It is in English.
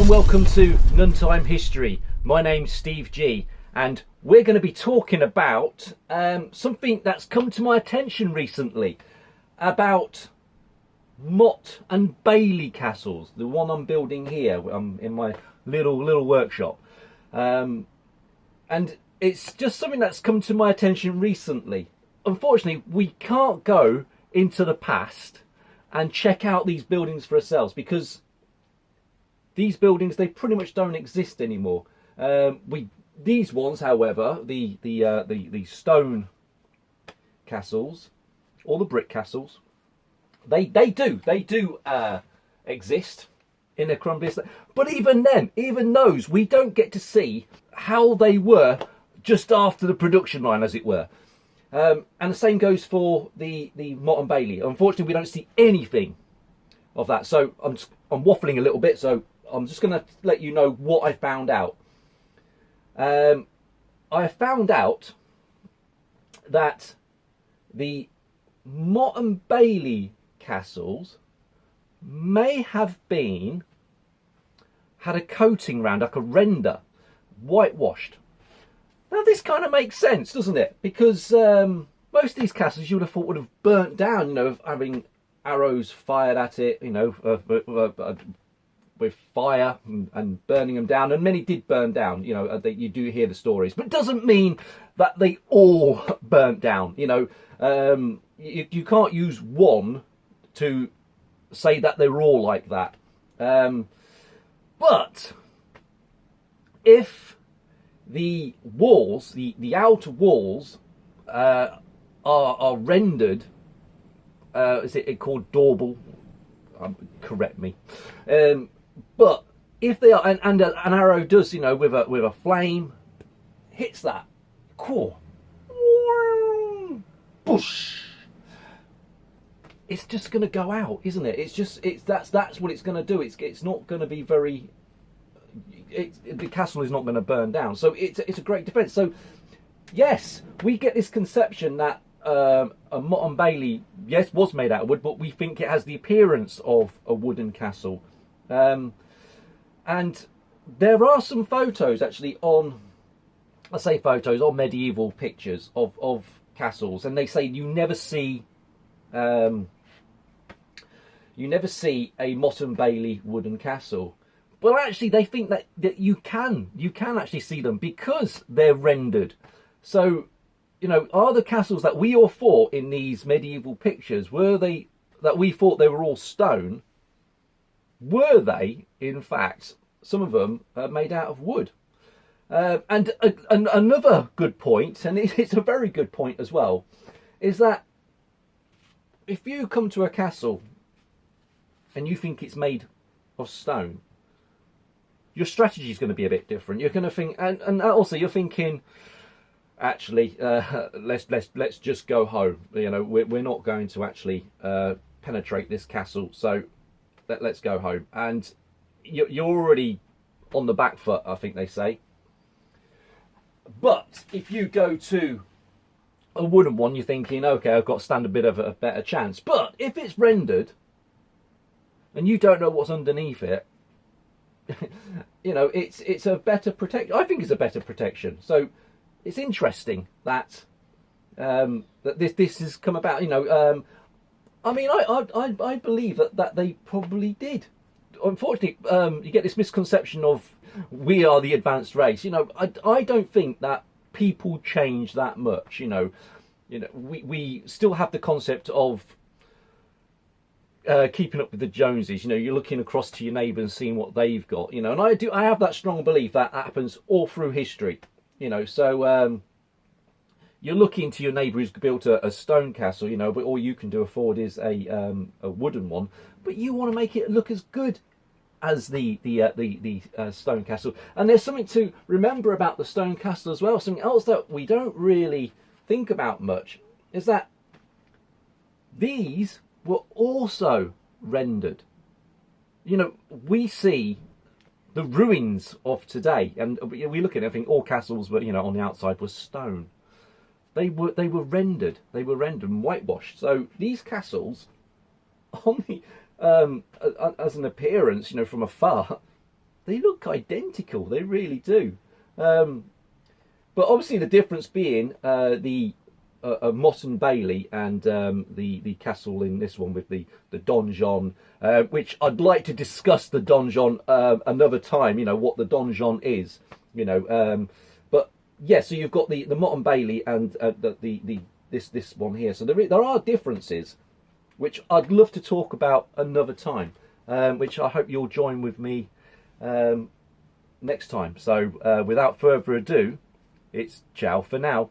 and welcome to Noontime History. My name's Steve G, and we're going to be talking about something that's come to my attention recently about Motte and Bailey castles, the one I'm building here in my little workshop, and it's just something that's come to my attention recently. Unfortunately, we can't go into the past and check out these buildings for ourselves because these buildings, they pretty much don't exist anymore. These ones, however, the stone castles or the brick castles, they do exist in a crumbly state. But even then, even those, we don't get to see how they were just after the production line, as it were. And the same goes for the Motte and Bailey. Unfortunately, we don't see anything of that. So I'm waffling a little bit. So I'm just going to let you know what I found out. I found out that the Motte and Bailey castles may have had a coating round, like a render, whitewashed. Now this kind of makes sense, doesn't it? Because most of these castles you would have thought would have burnt down, you know, having arrows fired at it, you know, with fire and burning them down, and many did burn down, you know, you do hear the stories, but it doesn't mean that they all burnt down, you know. You can't use one to say that they were all like that. But if the walls, the outer walls, are rendered, is it called daubal? Correct me. But if they are, and an arrow does, you know, with a flame, hits that, cool, bush. It's just going to go out, isn't it? That's what it's going to do. It's not going to be very. The castle is not going to burn down, so it's a great defence. So yes, we get this conception that a Motte and Bailey, yes, was made out of wood, but we think it has the appearance of a wooden castle. And there are some photos actually on, I say photos, on medieval pictures of castles, and they say you never see a Motte and Bailey wooden castle. Well, actually, they think that you can actually see them because they're rendered. So, you know, are the castles that we all thought in these medieval pictures, were they, that we thought they were all stone, were they, in fact, some of them made out of wood? And another good point, and it's a very good point as well, is that if you come to a castle and you think it's made of stone, your strategy is going to be a bit different. You're going to think, and also you're thinking, actually, let's just go home. You know, we're not going to actually penetrate this castle, so let's go home. And you're already on the back foot, I think they say. But if you go to a wooden one, you're thinking, okay, I've got to stand a bit of a better chance. But if it's rendered and you don't know what's underneath it, you know, it's a better protection. I think it's a better protection. So it's interesting that that this has come about. You know, I mean, I believe that they probably did. Unfortunately, you get this misconception of we are the advanced race. You know, I don't think that people change that much. You know, we still have the concept of keeping up with the Joneses. You know, you're looking across to your neighbour and seeing what they've got. You know, and I have that strong belief that happens all through history. You know, so you're looking to your neighbour who's built a stone castle. You know, but all you can do afford is a wooden one. But you want to make it look as good as the stone castle. And there's something to remember about the stone castle as well. Something else that we don't really think about much is that these were also rendered. You know, we see the ruins of today, and we look at it and think all castles were, you know, on the outside was stone. They were rendered. They were rendered and whitewashed. So these castles, on the as an appearance, you know, from afar, they look identical. They really do. But obviously the difference being the Motte and Bailey and the castle in this one with the donjon, which I'd like to discuss the donjon another time. You know what the donjon is. You know, but yeah. So you've got the Motte and Bailey and this one here. So there are differences, which I'd love to talk about another time. Which I hope you'll join with me next time. So without further ado, it's ciao for now.